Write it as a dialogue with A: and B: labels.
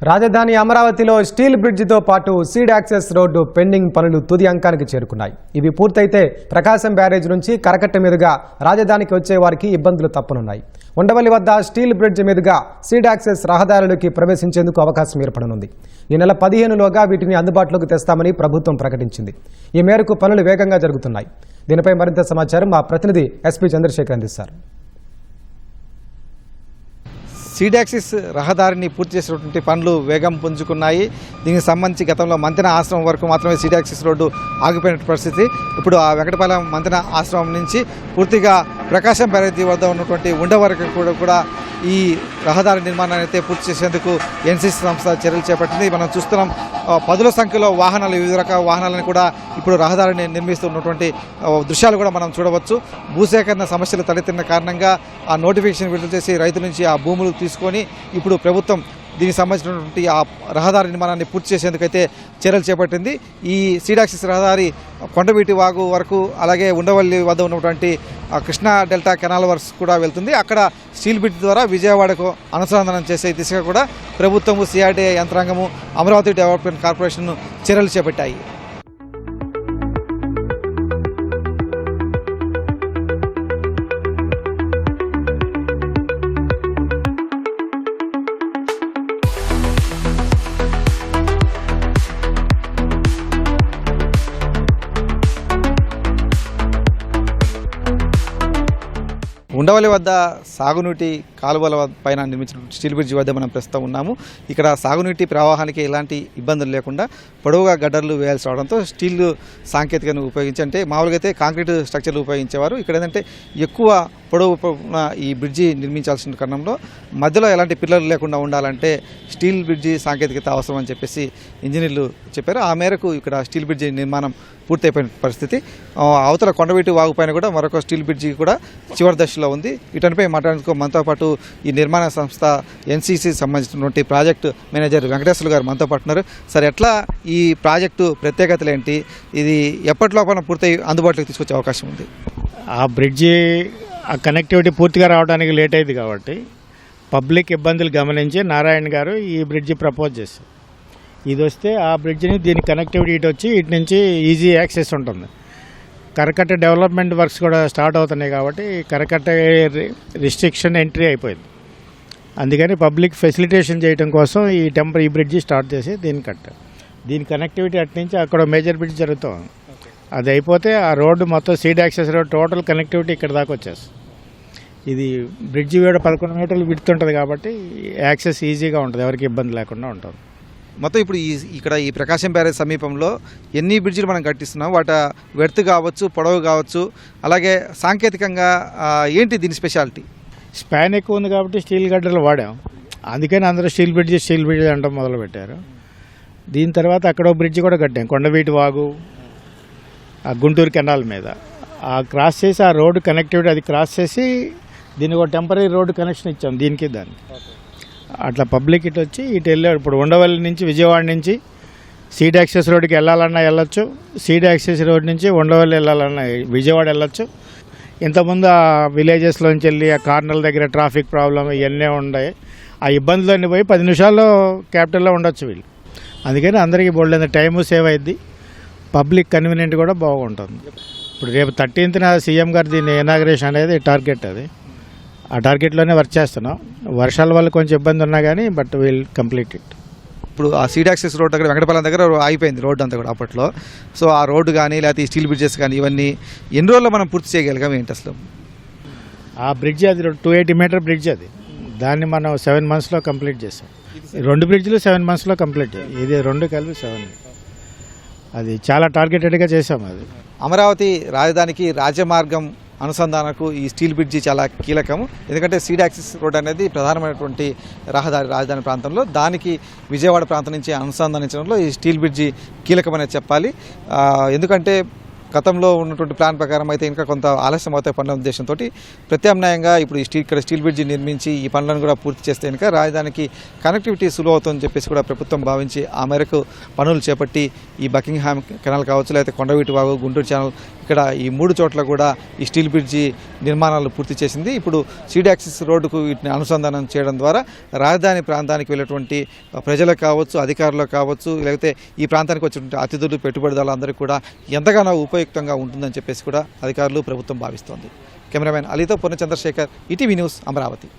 A: రాజధాని అమరావతిలో స్టీల్ బ్రిడ్జితో పాటు సీడ్ యాక్సెస్ రోడ్డు పెండింగ్ పనులు తుది అంకానికి చేరుకున్నాయి. ఇవి పూర్తయితే ప్రకాశం బ్యారేజ్ నుంచి కరకట్ట మీదుగా రాజధానికి వచ్చే వారికి ఇబ్బందులు తప్పనున్నాయి. ఉండవల్లి వద్ద స్టీల్ బ్రిడ్జ్ మీదుగా సీడ్ యాక్సెస్ రహదారులకి ప్రవేశించేందుకు అవకాశం ఏర్పడనుంది. ఈ నెల 15లోగా వీటిని అందుబాటులోకి తెస్తామని ప్రభుత్వం ప్రకటించింది. ఈ మేరకు పనులు వేగంగా జరుగుతున్నాయి. దీనిపై మరింత సమాచారం మా ప్రతినిధి ఎస్పీ చంద్రశేఖర్ అందిస్తారు.
B: సీడ్ యాక్సెస్ రహదారిని పూర్తి చేసినటువంటి పనులు వేగం పుంజుకున్నాయి. దీనికి సంబంధించి గతంలో మంతెన ఆశ్రమం వరకు మాత్రమే సీడ్ యాక్సెస్ రోడ్డు ఆగిపోయిన పరిస్థితి. ఇప్పుడు ఆ వెంకటపాలెం మంతెన ఆశ్రమం నుంచి పూర్తిగా ప్రకాశం బ్యారేజీ వద్ద ఉన్నటువంటి ఉండ వరకు కూడా ఈ రహదారి నిర్మాణాన్ని అయితే పూర్తి చేసేందుకు ఎన్సీసీ సంస్థ చర్యలు చేపట్టింది. మనం చూస్తున్నాం పదుల సంఖ్యలో వాహనాలు, వివిధ రకాల వాహనాలను కూడా ఇప్పుడు రహదారిని నిర్మిస్తున్నటువంటి దృశ్యాలు కూడా మనం చూడవచ్చు. భూసేకరణ సమస్యలు తలెత్తిన కారణంగా ఆ నోటిఫికేషన్ విడుదల చేసి రైతుల నుంచి ఆ భూములు తీసుకొని ఇప్పుడు ప్రభుత్వం దీనికి సంబంధించినటువంటి ఆ రహదారి నిర్మాణాన్ని పూర్తి చేసేందుకైతే చర్యలు చేపట్టింది. ఈ సీడ్ యాక్సెస్ రహదారి కొండవీటి వాగు వరకు, అలాగే ఉండవల్లి వద్ద ఉన్నటువంటి కృష్ణా డెల్టా కెనాల్ వర్క్స్ కూడా వెళ్తుంది. అక్కడ స్టీల్ బ్రిడ్జ్ ద్వారా విజయవాడకు అనుసంధానం చేసే దిశగా కూడా ప్రభుత్వము, సిఆర్డీఏ యంత్రాంగము, అమరావతి డెవలప్మెంట్ కార్పొరేషన్ చర్యలు చేపట్టాయి. ఉండవల్లి వద్ద సాగునీటి కాలువల పైన నిర్మించిన స్టీల్ బ్రిడ్జ్ వద్ద మనం ప్రస్తుతం ఉన్నాము. ఇక్కడ సాగునీటి ప్రవాహానికి ఎలాంటి ఇబ్బందులు లేకుండా పొడవుగా గడ్డర్లు వేయాల్సి రావడంతో స్టీల్ సాంకేతికను ఉపయోగించి, అంటే మామూలుగా అయితే కాంక్రీట్ స్ట్రక్చర్లు ఉపయోగించేవారు. ఇక్కడ ఏంటంటే ఎక్కువ పొడవు ఈ బ్రిడ్జి నిర్మించాల్సిన కారణంలో మధ్యలో ఎలాంటి పిల్లర్లు లేకుండా ఉండాలంటే స్టీల్ బ్రిడ్జి సాంకేతికత అవసరం అని చెప్పేసి ఇంజనీర్లు చెప్పారు. ఆ మేరకు ఇక్కడ స్టీల్ బ్రిడ్జి నిర్మాణం పూర్తయిపోయిన పరిస్థితి. అవతల కొండవీటి వాగు పైన కూడా మరొక స్టీల్ బ్రిడ్జి కూడా చివరి దశలో ఉంది. వీటిపై మాట్లాడేందుకు మనతో పాటు ఈ నిర్మాణ సంస్థ ఎన్సీసీ సంబంధించినటువంటి ప్రాజెక్టు మేనేజర్ వెంకటేశ్వర్లు గారు మనతో పాటు ఉన్నారు. సార్, ఎట్లా ఈ ప్రాజెక్టు ప్రత్యేకతలు ఏంటి? ఇది ఎప్పటిలోపల పూర్తయి అందుబాటులోకి తీసుకొచ్చే అవకాశం ఉంది?
C: ఆ బ్రిడ్జి ఆ కనెక్టివిటీ పూర్తిగా రావడానికి లేట్ అయింది కాబట్టి పబ్లిక్ ఇబ్బందులు గమనించి నారాయణ గారు ఈ బ్రిడ్జి ప్రపోజ్ చేశారు. ఇది వస్తే ఆ బ్రిడ్జిని దీని కనెక్టివిటీ ఇటు వచ్చి ఇటు నుంచి ఈజీ యాక్సెస్ ఉంటుంది. కరకట్ట డెవలప్మెంట్ వర్క్స్ కూడా స్టార్ట్ అవుతున్నాయి కాబట్టి కరకట్ట రిస్ట్రిక్షన్ ఎంట్రీ అయిపోయింది. అందుకని పబ్లిక్ ఫెసిలిటేషన్ చేయడం కోసం ఈ బ్రిడ్జి స్టార్ట్ చేసి దీని కనెక్టివిటీ అటు నుంచి అక్కడ మేజర్ బ్రిడ్జ్ జరుగుతుంది. అది అయిపోతే ఆ రోడ్డు మొత్తం seed access road total connectivity ఇక్కడ దాకా వచ్చేస్తుంది. ఇది బ్రిడ్జి వేడ 11 మీటర్లు విడుతుంటుంది కాబట్టి యాక్సెస్ ఈజీగా ఉంటుంది, ఎవరికి ఇబ్బంది లేకుండా ఉంటుంది.
B: మొత్తం ఇప్పుడు ఇక్కడ ఈ ప్రకాశం బ్యారేజ్ సమీపంలో ఎన్ని బ్రిడ్జిలు మనం కట్టిస్తున్నాం, వాటి వెడత్ కావచ్చు, పొడవు కావచ్చు, అలాగే సాంకేతికంగా ఏంటి దీని స్పెషాలిటీ?
C: స్పాన్ ఎక్కువ ఉంది కాబట్టి స్టీల్ గడ్డలు వాడాం. అందుకని అందరూ స్టీల్ బ్రిడ్జి అంటాం మొదలుపెట్టారు. దీని తర్వాత అక్కడ బ్రిడ్జి కూడా కట్టాం, కొండవీటి వాగు, ఆ గుంటూరు కెనాల్ మీద ఆ క్రాస్ చేసి ఆ రోడ్డు కనెక్టివిటీ అది క్రాస్ చేసి దీనికి ఒక టెంపరీ రోడ్డు కనెక్షన్ ఇచ్చాం దానికి. అట్లా పబ్లిక్ ఇటు వచ్చి ఇటు వెళ్ళారు. ఇప్పుడు ఉండవల్లి నుంచి విజయవాడ నుంచి సీడ్ యాక్సెస్ రోడ్డుకి వెళ్ళాలన్నా వెళ్ళొచ్చు, సీడ్ యాక్సెస్ రోడ్ నుంచి ఉండవల్లి వెళ్ళాలన్నా విజయవాడ వెళ్ళొచ్చు. ఇంతకుముందు ఆ విలేజెస్లోంచి వెళ్ళి ఆ కార్నర్ల దగ్గర ట్రాఫిక్ ప్రాబ్లం ఇవన్నీ ఉన్నాయి. ఆ ఇబ్బందులన్నీ పోయి 10 నిమిషాల్లో క్యాపిటల్లో ఉండొచ్చు వీళ్ళు. అందుకని అందరికీ బోల్డ్ టైము సేవ్ అయింది, పబ్లిక్ కన్వీనియంట్ కూడా బాగుంటుంది. ఇప్పుడు రేపు 13న సీఎం గారు దీన్ని ఇనాగ్రేషన్ అనేది టార్గెట్. అది ఆ టార్గెట్లోనే వర్క్ చేస్తున్నాం. వర్షాల వల్ల కొంచెం ఇబ్బంది ఉన్నా కానీ బట్ విల్ కంప్లీట్ ఇట్.
B: ఇప్పుడు ఆ సీడ్ యాక్సెస్ రోడ్ దగ్గర వెంకటపాలెం దగ్గర ఆగిపోయింది రోడ్డు అంతా కూడా అప్పట్లో. సో ఆ రోడ్డు కానీ లేకపోతే ఈ స్టీల్ బ్రిడ్జెస్ కానీ ఇవన్నీ ఎన్ని రోజుల్లో మనం పూర్తి చేయగలిగాం ఏంటి అసలు?
C: ఆ బ్రిడ్జ్ అది 280 మీటర్ బ్రిడ్జ్, అది దాన్ని మనం 7 monthsలో కంప్లీట్ చేసాం. 2 బ్రిడ్జ్లు 7 monthsలో కంప్లీట్, ఇది 2 కలిపి 7. అది చాలా టార్గెటెడ్గా చేసాం. అది
B: అమరావతి రాజధానికి రాజమార్గం అనుసంధానకు ఈ స్టీల్ బ్రిడ్జి చాలా కీలకం. ఎందుకంటే సీడ్ యాక్సెస్ రోడ్ అనేది ప్రధానమైనటువంటి రాజధాని ప్రాంతంలో, దానికి విజయవాడ ప్రాంతం నుంచి అనుసంధానించడంలో ఈ స్టీల్ బ్రిడ్జి కీలకమనే చెప్పాలి. ఎందుకంటే గతంలో ఉన్నటువంటి ప్లాన్ ప్రకారం అయితే ఇంకా కొంత ఆలస్యం అవుతాయి పనుల ఉద్దేశంతో ప్రత్యామ్నాయంగా ఇప్పుడు ఇక్కడ స్టీల్ బ్రిడ్జి నిర్మించి ఈ పనులను కూడా పూర్తి చేస్తే కనుక రాజధానికి కనెక్టివిటీ సులువు అవుతుందని చెప్పేసి కూడా ప్రభుత్వం భావించి ఆ మేరకు పనులు చేపట్టి ఈ బకింగ్హామ్ కెనాల్ కావచ్చు, లేకపోతే కొండవీటి వాగు, గుంటూరు ఛానల్ ఇక్కడ ఈ 3 చోట్ల కూడా ఈ స్టీల్ బ్రిడ్జి నిర్మాణాలు పూర్తి చేసింది. ఇప్పుడు సీడ్ యాక్సిస్ రోడ్డుకు వీటిని అనుసంధానం చేయడం ద్వారా రాజధాని ప్రాంతానికి వెళ్ళేటువంటి ప్రజలకు కావచ్చు, అధికారులకు కావచ్చు, లేకపోతే ఈ ప్రాంతానికి వచ్చినటువంటి అతిథులు, పెట్టుబడిదారులందరికీ కూడా ఎంతగానో ఉపయుక్తంగా ఉంటుందని చెప్పేసి కూడా అధికారులు, ప్రభుత్వం భావిస్తోంది. కెమెరామెన్ అలీతో పూర్ణ చంద్రశేఖర్, ఈటీవీ న్యూస్, అమరావతి.